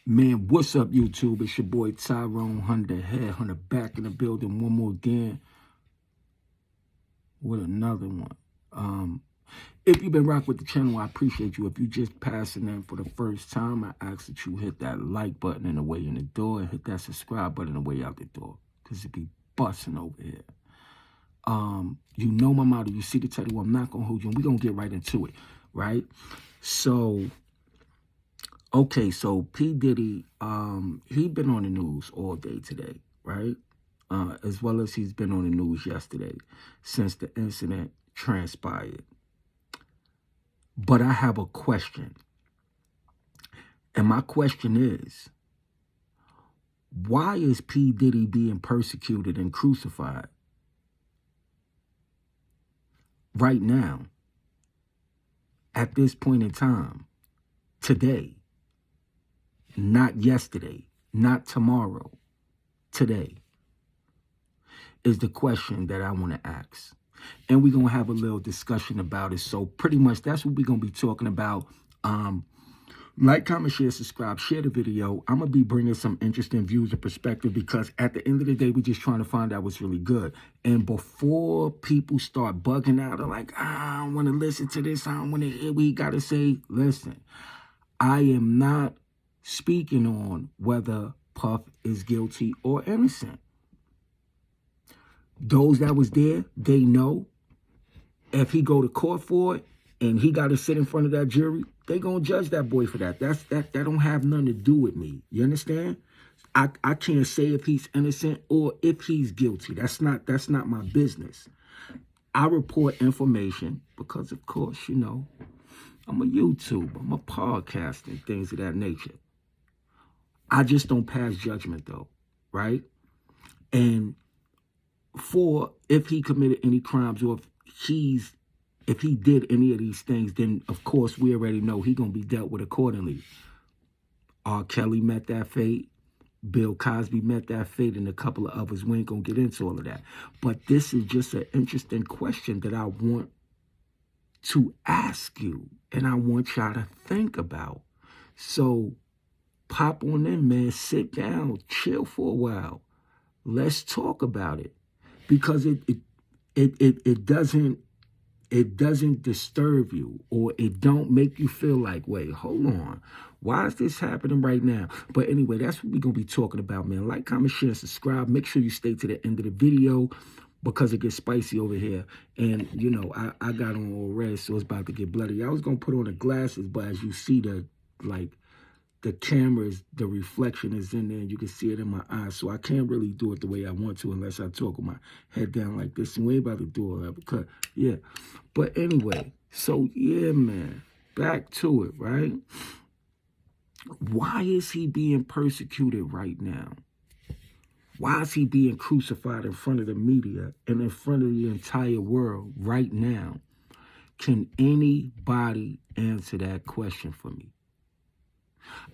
Man, what's up, YouTube? It's your boy Tyrone Hunter, Headhunter, back in the building one more again with another one. If you've been rocking with the channel, I appreciate you. If you just passing in for the first time, I ask that you hit that like button on the way in the door and hit that subscribe button on the way out the door, because it be busting over here. You know my motto. You see the title. I'm not gonna hold you, and we're gonna get right into it, right? So. Okay, so P. Diddy, he been on the news all day today, right? As well as he's been on the news yesterday since the incident transpired. But I have a question. And my question is, why is P. Diddy being persecuted and crucified right now, at this point in time, today? Not yesterday, not tomorrow, today, is the question that I want to ask. And we're going to have a little discussion about it. So pretty much that's what we're going to be talking about. Like, comment, share, subscribe, share the video. I'm going to be bringing some interesting views and perspective, because at the end of the day, we're just trying to find out what's really good. And before people start bugging out, they're like, I don't want to listen to this, I don't want to hear what he got to say. Listen, I am not speaking on whether Puff is guilty or innocent. Those that was there, they know if he go to court for it and he got to sit in front of that jury, they gonna judge that boy for that. That don't have nothing to do with me. You understand? I can't say if he's innocent or if he's guilty. That's not my business. I report information because, of course, you know, I'm a YouTube, I'm a podcast and things of that nature. I just don't pass judgment, though, right? And for if he committed any crimes, or if he did any of these things, then of course we already know he gonna be dealt with accordingly. R. Kelly met that fate, Bill Cosby met that fate, and a couple of others. We ain't gonna get into all of that. But this is just an interesting question that I want to ask you, and I want y'all to think about. So pop on in, man. Sit down, chill for a while. Let's talk about it, because it doesn't disturb you, or it don't make you feel like, wait, hold on, why is this happening right now? But anyway, that's what we're gonna be talking about, man. Like, comment, share, subscribe. Make sure you stay to the end of the video, because it gets spicy over here. And you know, I got on all red, so it's about to get bloody. I was gonna put on the glasses, but as you see, the cameras, the reflection is in there, and you can see it in my eyes. So I can't really do it the way I want to unless I talk with my head down like this. And we ain't about to do all that, because, yeah. But anyway, so yeah, man, back to it, right? Why is he being persecuted right now? Why is he being crucified in front of the media and in front of the entire world right now? Can anybody answer that question for me?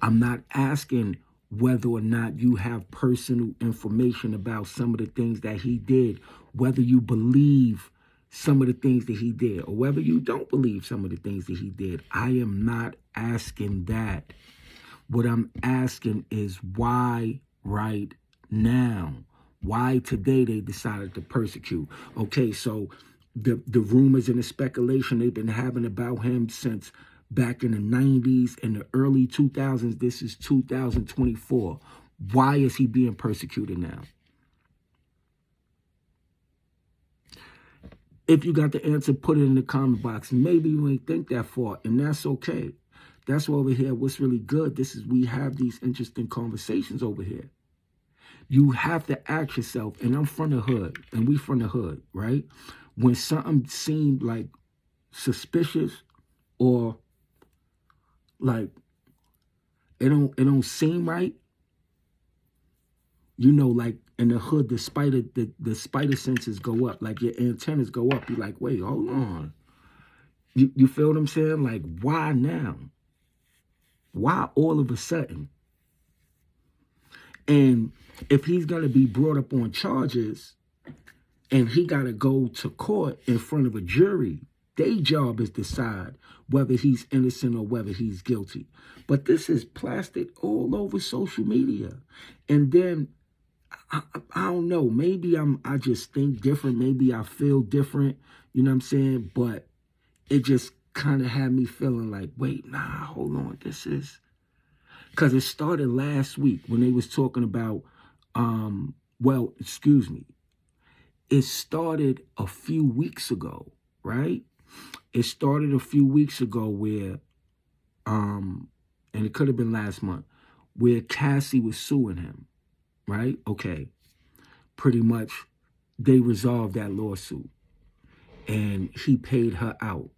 I'm not asking whether or not you have personal information about some of the things that he did, whether you believe some of the things that he did, or whether you don't believe some of the things that he did. I am not asking that. What I'm asking is, why right now? Why today they decided to persecute? Okay, so the rumors and the speculation they've been having about him since back in the 90s and the early 2000s. This is 2024. Why is he being persecuted now? If you got the answer, put it in the comment box. Maybe you ain't think that far, and that's okay. That's why over here, what's really good, we have these interesting conversations over here. You have to ask yourself, and I'm from the hood, and we from the hood, right? When something seemed like suspicious, or like it don't seem right, you know, like in the hood, the spider senses go up, like your antennas go up. You're like, wait, hold on. You feel what I'm saying? Like, why now? Why all of a sudden? And if he's gonna be brought up on charges and he gotta go to court in front of a jury, Their job is decide whether he's innocent or whether he's guilty. But this is plastered all over social media. And then I don't know, maybe I just think different, maybe I feel different, you know what I'm saying? But it just kind of had me feeling like, wait, nah, hold on, this is, because it started last week when they was talking about, well, excuse me, it started a few weeks ago, right? It started a few weeks ago where, and it could have been last month, where Cassie was suing him, right? Okay, pretty much they resolved that lawsuit and he paid her out.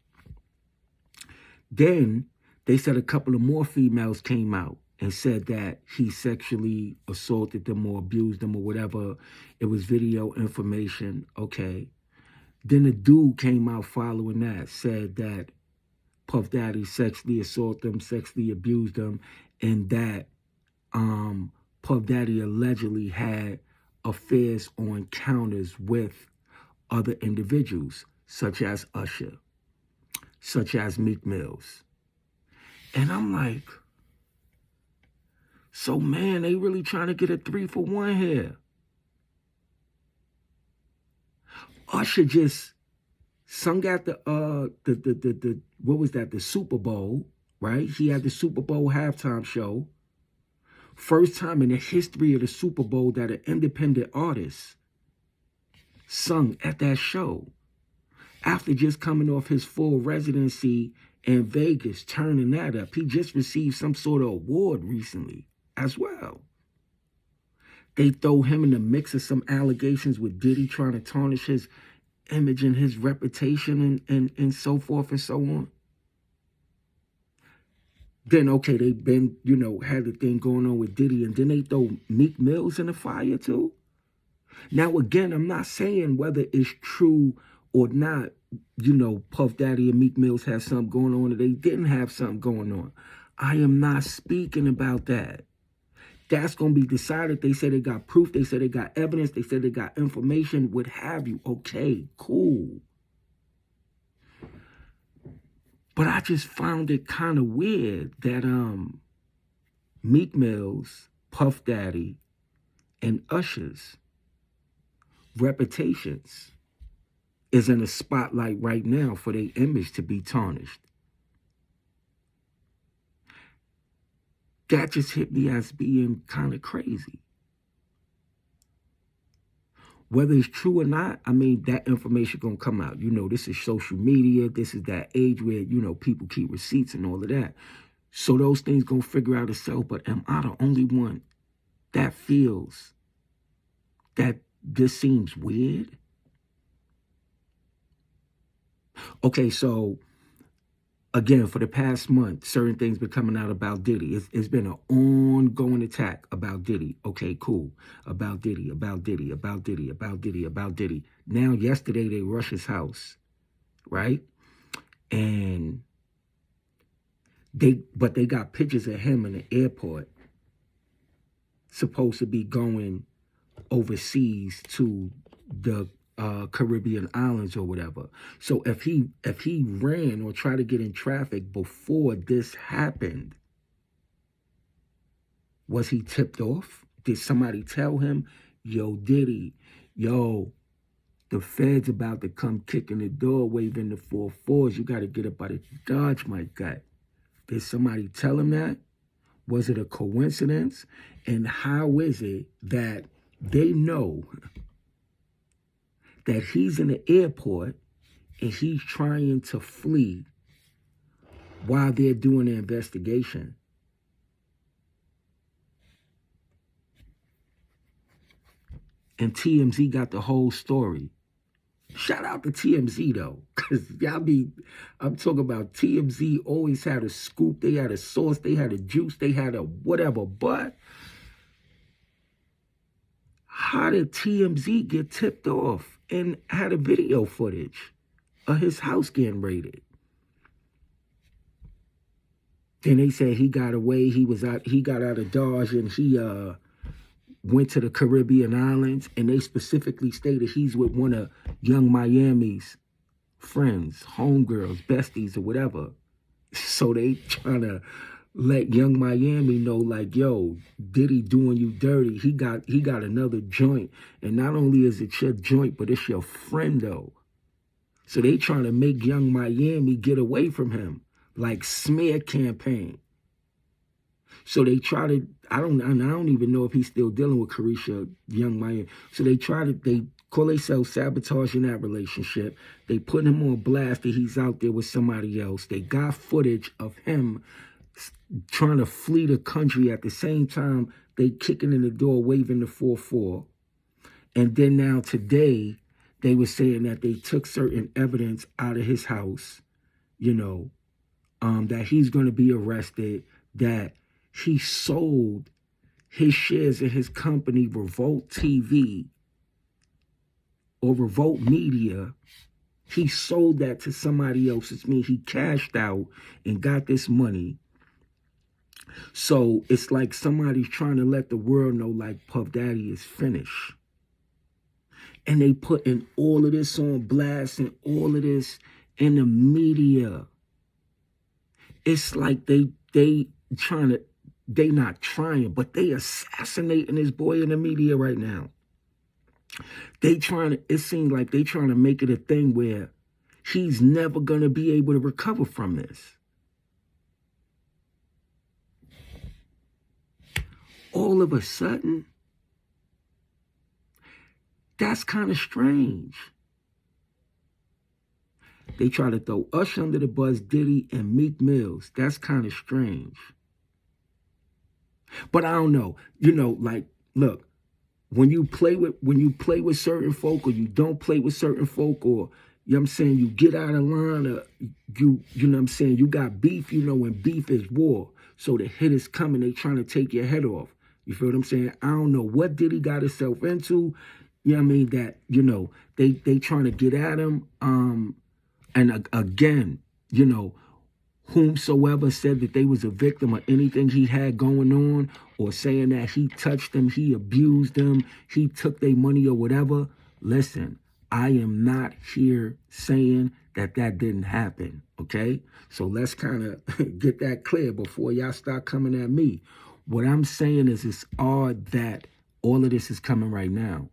Then they said a couple of more females came out and said that he sexually assaulted them or abused them or whatever. It was video information, okay. Then a dude came out following that, said that Puff Daddy sexually assaulted them, sexually abused them, and that Puff Daddy allegedly had affairs or encounters with other individuals, such as Usher, such as Meek Mills. And I'm like, so man, they really trying to get a 3-for-1 here. Usher just sung at the what was that, the Super Bowl, right? He had the Super Bowl halftime show. First time in the history of the Super Bowl that an independent artist sung at that show. After just coming off his full residency in Vegas, turning that up. He just received some sort of award recently as well. They throw him in the mix of some allegations with Diddy trying to tarnish his image and his reputation and so forth and so on. Then, okay, they've been, you know, had the thing going on with Diddy, and then they throw Meek Mills in the fire too. Now, again, I'm not saying whether it's true or not, you know, Puff Daddy and Meek Mills had something going on or they didn't have something going on. I am not speaking about that. That's going to be decided. They said they got proof. They said they got evidence. They said they got information, what have you. Okay, cool. But I just found it kind of weird that Meek Mills, Puff Daddy, and Usher's reputations is in a spotlight right now for their image to be tarnished. That just hit me as being kind of crazy. Whether it's true or not, I mean, that information gonna come out. You know, this is social media. This is that age where, you know, people keep receipts and all of that. So those things gonna figure out itself. But am I the only one that feels that this seems weird? Okay, so again, for the past month, certain things been coming out about Diddy. It's been an ongoing attack about Diddy. Okay, cool. About Diddy, about Diddy, about Diddy, about Diddy, about Diddy. Now, yesterday, they rushed his house, right? And they got pictures of him in the airport, supposed to be going overseas to the Caribbean islands or whatever. So if he ran or tried to get in traffic before this happened, was he tipped off? Did somebody tell him, yo, Diddy, yo, the Fed's about to come kicking the door, waving the 4-4s. You got to get up out of Dodge, my guy. Did somebody tell him that? Was it a coincidence? And how is it that they know that he's in the airport and he's trying to flee while they're doing the investigation? And TMZ got the whole story. Shout out to TMZ though, because I'm talking about TMZ always had a scoop, they had a source, they had a juice, they had a whatever, but how did TMZ get tipped off and had a video footage of his house getting raided? Then they said he got away, he got out of Dodge and he went to the Caribbean islands, and they specifically stated he's with one of Young Miami's friends, homegirls, besties, or whatever. So they trying to let Young Miami know, like, yo, Diddy doing you dirty. He got another joint. And not only is it your joint, but it's your friend, though. So they trying to make Young Miami get away from him, like smear campaign. So they try to, I don't even know if he's still dealing with Carisha, Young Miami. So they call themselves sabotaging that relationship. They put him on blast that he's out there with somebody else. They got footage of him trying to flee the country. At the same time, they kicking in the door, waving the 4-4. And then now today, they were saying that they took certain evidence out of his house, that he's going to be arrested, that he sold his shares in his company, Revolt TV or Revolt Media. He sold that to somebody else. It means he cashed out and got this money. So it's like somebody's trying to let the world know, like, Puff Daddy is finished. And they putting all of this on blast and all of this in the media. It's like they not trying, but they assassinating this boy in the media right now. It seems like they trying to make it a thing where he's never going to be able to recover from this. All of a sudden, that's kind of strange. They try to throw Usher under the bus, Diddy and Meek Mills. That's kind of strange. But I don't know. Like, look, when you play with certain folk, or you don't play with certain folk, or you get out of line, or you got beef, and beef is war. So the hit is coming, they trying to take your head off. You feel what I'm saying? I don't know what Diddy got himself into. That, they trying to get at him. And again, whomsoever said that they was a victim of anything he had going on, or saying that he touched them, he abused them, he took their money or whatever. Listen, I am not here saying that didn't happen, okay? So let's kind of get that clear before y'all start coming at me. What I'm saying is it's odd that all of this is coming right now.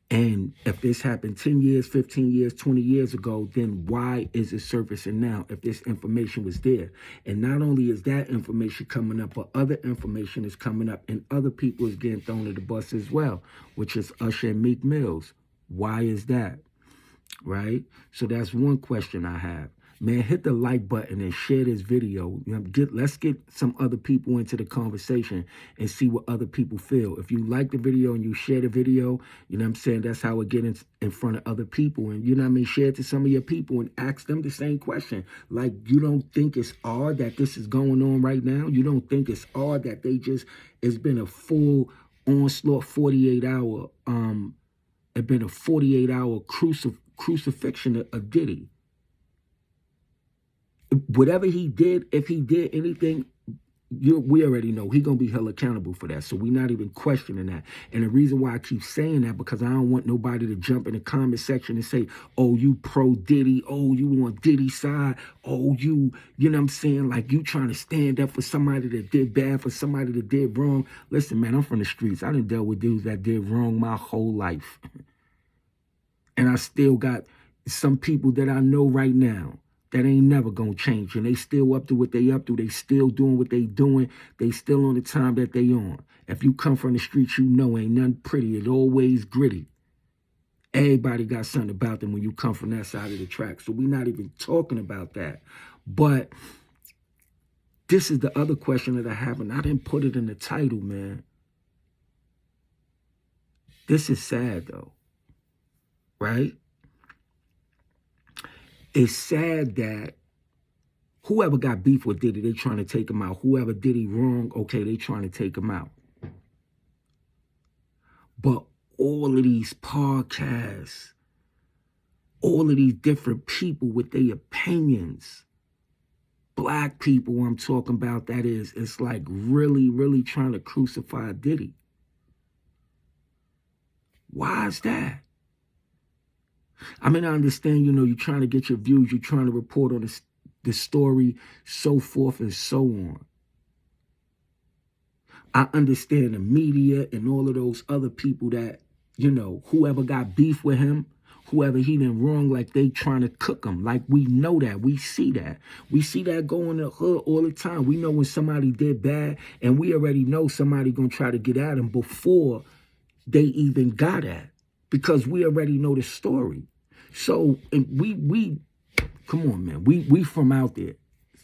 And if this happened 10 years, 15 years, 20 years ago, then why is it surfacing now if this information was there? And not only is that information coming up, but other information is coming up, and other people is getting thrown to the bus as well, which is Usher and Meek Mills. Why is that? Right? So that's one question I have. Man, hit the like button and share this video. Let's get some other people into the conversation and see what other people feel. If you like the video and you share the video, that's how it gets in front of other people. And share it to some of your people and ask them the same question. Like, you don't think it's odd that this is going on right now? You don't think it's odd that it's been a full onslaught 48-hour, it's been a 48-hour crucifixion of Diddy? Whatever he did, if he did anything, we already know he's going to be held accountable for that. So we're not even questioning that. And the reason why I keep saying that, because I don't want nobody to jump in the comment section and say, oh, you pro Diddy. Oh, you on Diddy's side. Oh, like you trying to stand up for somebody that did bad, for somebody that did wrong. Listen, man, I'm from the streets. I done dealt with dudes that did wrong my whole life. And I still got some people that I know right now that ain't never gonna change, and they still up to what they up to. They still doing what they doing. They still on the time that they on. If you come from the streets, ain't nothing pretty. It's always gritty. Everybody got something about them when you come from that side of the track. So we're not even talking about that. But this is the other question that I have, and I didn't put it in the title, man. This is sad, though, right? It's sad that whoever got beef with Diddy, they trying to take him out. Whoever did he wrong, okay, they trying to take him out. But all of these podcasts, all of these different people with their opinions, black people I'm talking about, that is, it's like really, really trying to crucify Diddy. Why is that? I mean, I understand, you're trying to get your views, you're trying to report on the story, so forth and so on. I understand the media and all of those other people that, whoever got beef with him, whoever he done wrong, like they trying to cook him. Like we know that. We see that. We see that go in the hood all the time. We know when somebody did bad, and we already know somebody gonna try to get at him before they even got at, because we already know the story. So and we come on, man. We from out there.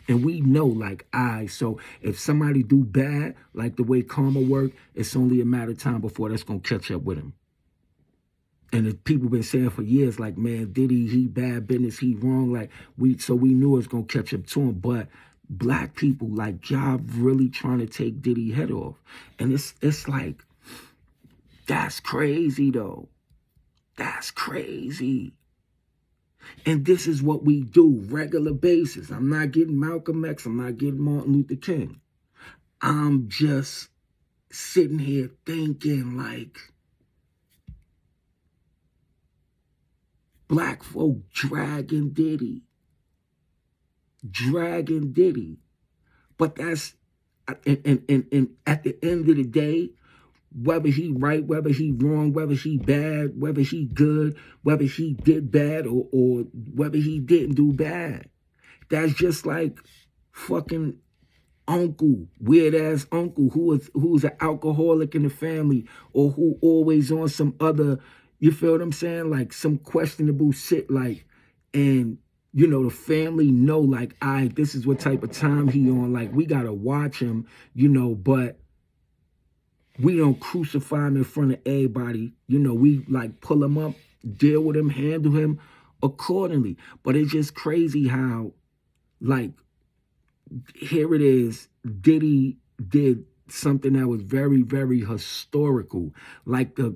And we know, like, so if somebody do bad, like the way karma work, it's only a matter of time before that's going to catch up with him. And the people been saying for years, like, man, Diddy, he bad business, he wrong. Like, so we knew it was going to catch up to him. But black people, like, y'all really trying to take Diddy head off. And it's like, that's crazy, though. That's crazy. And this is what we do, regular basis. I'm not getting Malcolm X. I'm not getting Martin Luther King. I'm just sitting here thinking, like, black folk dragging Diddy. But that's, and at the end of the day, whether he right, whether he wrong, whether he bad, whether he good, whether he did bad or whether he didn't do bad. That's just like fucking uncle, weird ass uncle who's an alcoholic in the family, or who always on some other, you feel what I'm saying? Like some questionable shit, like, and the family know, like, this is what type of time he on, like we gotta watch him, but we don't crucify him in front of everybody. We like pull him up, deal with him, handle him accordingly. But it's just crazy how, like, here it is, Diddy did something that was very, very historical. Like the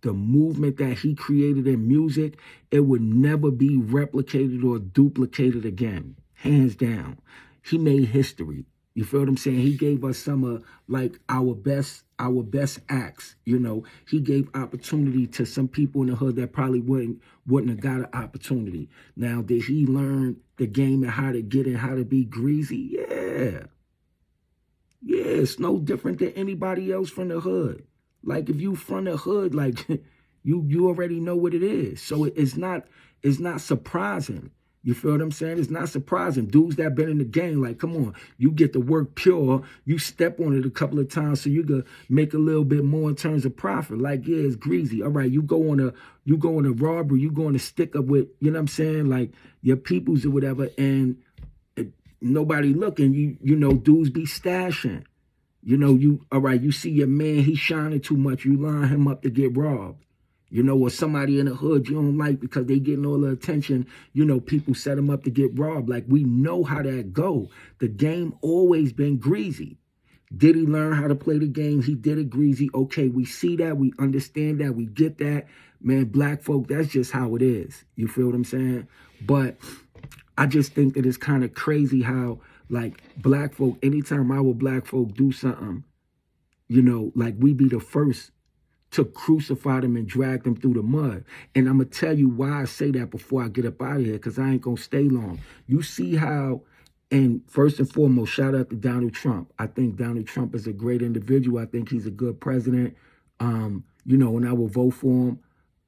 movement that he created in music, it would never be replicated or duplicated again. Hands down. He made history. You feel what I'm saying? He gave us some of like our best acts. He gave opportunity to some people in the hood that probably wouldn't have got an opportunity. Now, did he learn the game and how to get in, how to be greasy? Yeah. Yeah, it's no different than anybody else from the hood. Like if you from the hood, like you already know what it is. So it's not surprising. You feel what I'm saying? It's not surprising. Dudes that been in the game, like, come on, you get to work pure. You step on it a couple of times so you could make a little bit more in terms of profit. Like, yeah, it's greasy. All right, you go on a robbery, you go on a stick up with, you know what I'm saying, like your peoples or whatever, and nobody looking. Dudes be stashing. All right, you see your man, he shining too much. You line him up to get robbed. Or somebody in the hood you don't like because they getting all the attention, people set them up to get robbed. Like, we know how that go. The game always been greasy. Did he learn how to play the game? He did it greasy. Okay, we see that. We understand that. We get that. Man, black folk, that's just how it is. You feel what I'm saying? But I just think that it's kind of crazy how, like, black folk, anytime our black folk do something, like we be the first to crucify them and drag them through the mud. And I'm going to tell you why I say that before I get up out of here, because I ain't going to stay long. You see how, and first and foremost, shout out to Donald Trump. I think Donald Trump is a great individual. I think he's a good president, and I will vote for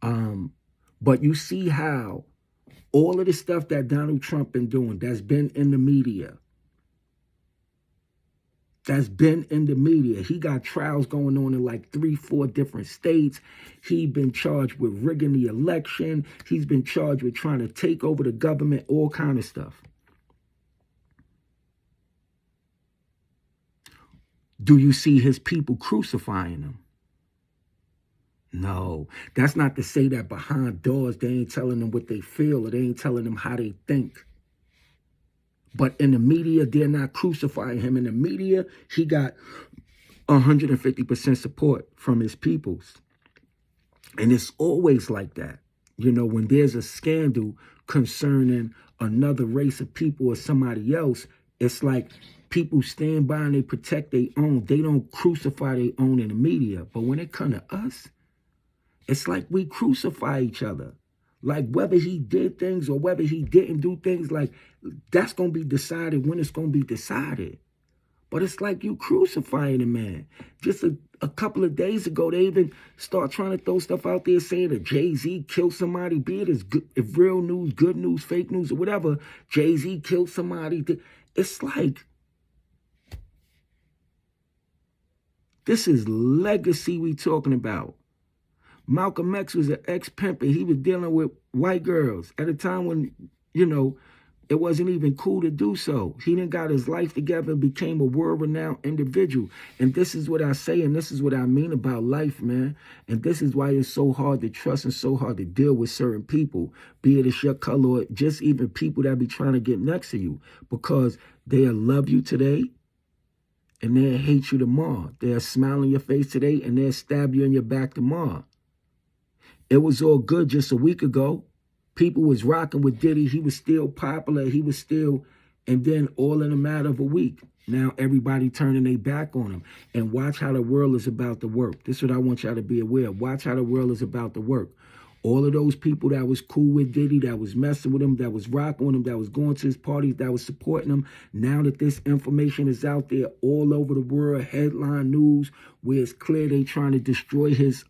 him. But you see how all of the stuff that Donald Trump been doing, that's been in the media, he got trials going on in like 3-4 different states. He been charged with rigging the election. He's been charged with trying to take over the government, all kind of stuff. Do you see his people crucifying him? No. That's not to say that behind doors they ain't telling them what they feel, or they ain't telling them how they think. But in the media, they're not crucifying him. In the media, he got 150% support from his peoples. And it's always like that. When there's a scandal concerning another race of people or somebody else, it's like people stand by and they protect their own. They don't crucify their own in the media. But when it comes to us, it's like we crucify each other. Like whether he did things or whether he didn't do things, like that's going to be decided when it's going to be decided. But it's like you crucifying a man. Just a couple of days ago, they even start trying to throw stuff out there saying that Jay-Z killed somebody, be it as good, if real news, good news, fake news, or whatever. Jay-Z killed somebody. It's like, this is legacy we talking about. Malcolm X was an ex-pimp and he was dealing with white girls at a time when, you know, it wasn't even cool to do so. He done got his life together and became a world-renowned individual. And this is what I say, and this is what I mean about life, man. And this is why it's so hard to trust and so hard to deal with certain people, be it it's your color or just even people that be trying to get next to you, because they'll love you today and they'll hate you tomorrow. They'll smile in your face today and they'll stab you in your back tomorrow. It was all good just a week ago. People was rocking with Diddy. He was still popular. He was still, and then all in a matter of a week, now everybody turning their back on him. And watch how the world is about to work. This is what I want y'all to be aware of. Watch how the world is about to work. All of those people that was cool with Diddy, that was messing with him, that was rocking with him, that was going to his parties, that was supporting him, now that this information is out there all over the world, headline news, where it's clear they trying to destroy his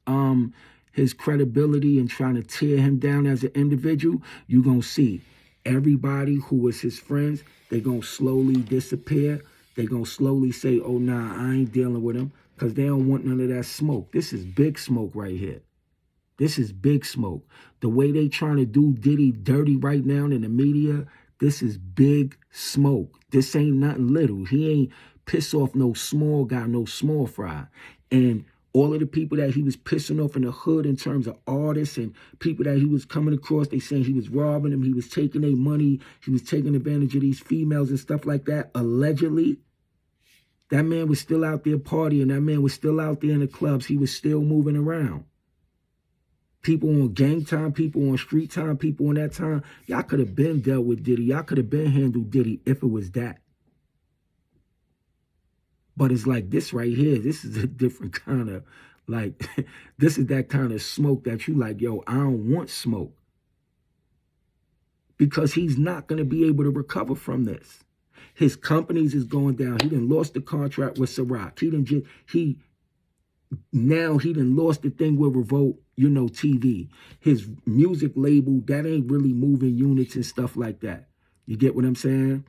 credibility and trying to tear him down as an individual, you're going to see everybody who was his friends, they're going to slowly disappear. They're going to slowly say, oh, nah, I ain't dealing with him, because they don't want none of that smoke. This is big smoke right here. This is big smoke. The way they trying to do Diddy dirty right now in the media, this is big smoke. This ain't nothing little. He ain't piss off no small guy, no small fry. And all of the people that he was pissing off in the hood in terms of artists and people that he was coming across, they saying he was robbing them, he was taking their money, he was taking advantage of these females and stuff like that, allegedly. That man was still out there partying. That man was still out there in the clubs. He was still moving around. People on gang time, people on street time, people on that time, y'all could have been dealt with Diddy. Y'all could have been handled Diddy if it was that. But it's like this right here. This is a different kind of, like, this is that kind of smoke that you like, yo, I don't want smoke. Because he's not going to be able to recover from this. His companies is going down. He done lost the contract with Ciroc. Now he done lost the thing with Revolt, you know, TV. His music label, that ain't really moving units and stuff like that. You get what I'm saying?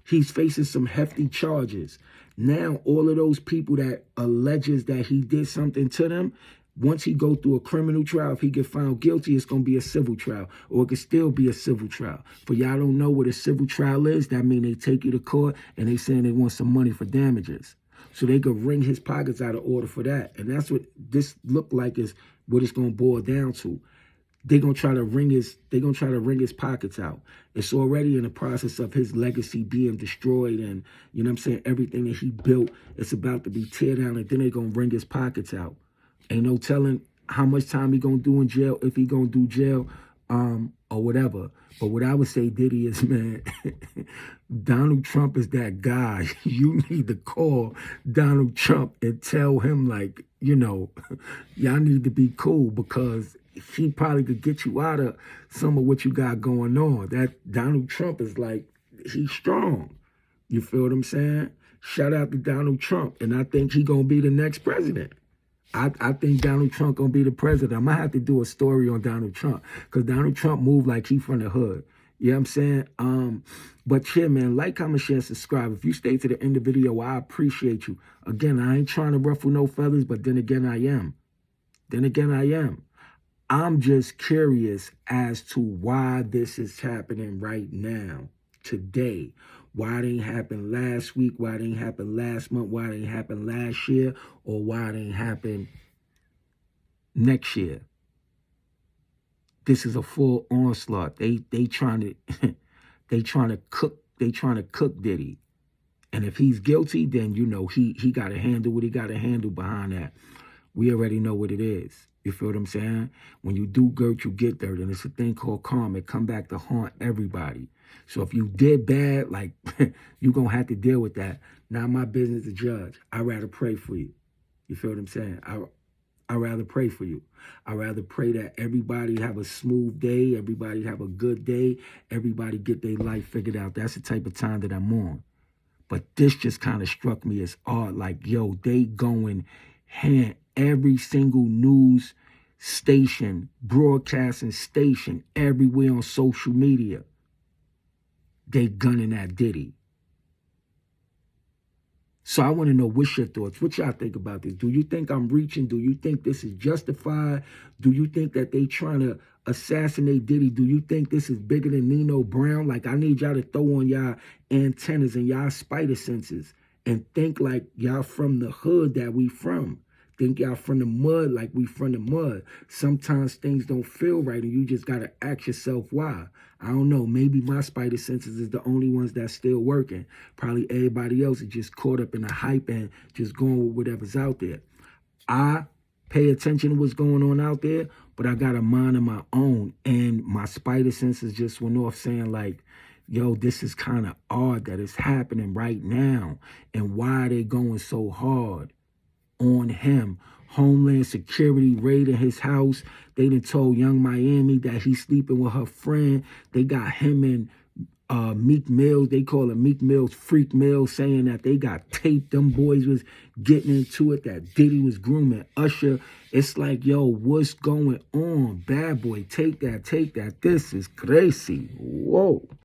He's facing some hefty charges. Now, all of those people that alleges that he did something to them, once he go through a criminal trial, if he get found guilty, it's going to be a civil trial. Or it could still be a civil trial. For y'all don't know what a civil trial is, that means they take you to court and they saying they want some money for damages. So they could wring his pockets out of order for that. And that's what this look like is what it's going to boil down to. They're going to try to wring his pockets out. It's already in the process of his legacy being destroyed, and you know what I'm saying, everything that he built, it's about to be tear down, and then they're going to wring his pockets out. Ain't no telling how much time he going to do in jail, if he going to do jail or whatever. But what I would say, Diddy, is, man, Donald Trump is that guy. You need to call Donald Trump and tell him, like, you know, y'all need to be cool, because he probably could get you out of some of what you got going on. That Donald Trump is like, he's strong. You feel what I'm saying? Shout out to Donald Trump. And I think he going to be the next president. I think Donald Trump going to be the president. I might have to do a story on Donald Trump, because Donald Trump moved like he from the hood. You know what I'm saying? But yeah, man, like, comment, share, subscribe. If you stay to the end of the video, I appreciate you. Again, I ain't trying to ruffle no feathers, but then again, I am. I'm just curious as to why this is happening right now, today. Why it ain't happened last week, why it ain't happened last month, why it ain't happened last year, or why it ain't happened next year. This is a full onslaught. They trying to cook Diddy. And if he's guilty, then you know he got to handle what he got to handle behind that. We already know what it is. You feel what I'm saying? When you do dirt, you get dirt. And it's a thing called karma. It come back to haunt everybody. So if you did bad, like, you're going to have to deal with that. Not my business to judge. I'd rather pray for you. You feel what I'm saying? I'd rather pray for you. I'd rather pray that everybody have a smooth day, everybody have a good day, everybody get their life figured out. That's the type of time that I'm on. But this just kind of struck me as odd. Like, yo, they going hand every single news station, broadcasting station, everywhere on social media. They gunning at Diddy. So I want to know, what's your thoughts? What y'all think about this? Do you think I'm reaching? Do you think this is justified? Do you think that they trying to assassinate Diddy? Do you think this is bigger than Nino Brown? Like, I need y'all to throw on y'all antennas and y'all spider senses and think like y'all from the hood that we from. Think y'all from the mud like we from the mud. Sometimes things don't feel right and you just got to ask yourself why. I don't know. Maybe my spider senses is the only ones that's still working. Probably everybody else is just caught up in the hype and just going with whatever's out there. I pay attention to what's going on out there, but I got a mind of my own. And my spider senses just went off saying like, yo, this is kind of odd that it's happening right now. And why are they going so hard on him? Homeland Security raiding his house. They done told Young Miami that he's sleeping with her friend. They got him and Meek Mills. They call it Meek Mills Freak Mills, saying that they got taped. Them boys was getting into it, that Diddy was grooming Usher. It's like, yo, what's going on? Bad boy, take that, take that. This is crazy. Whoa.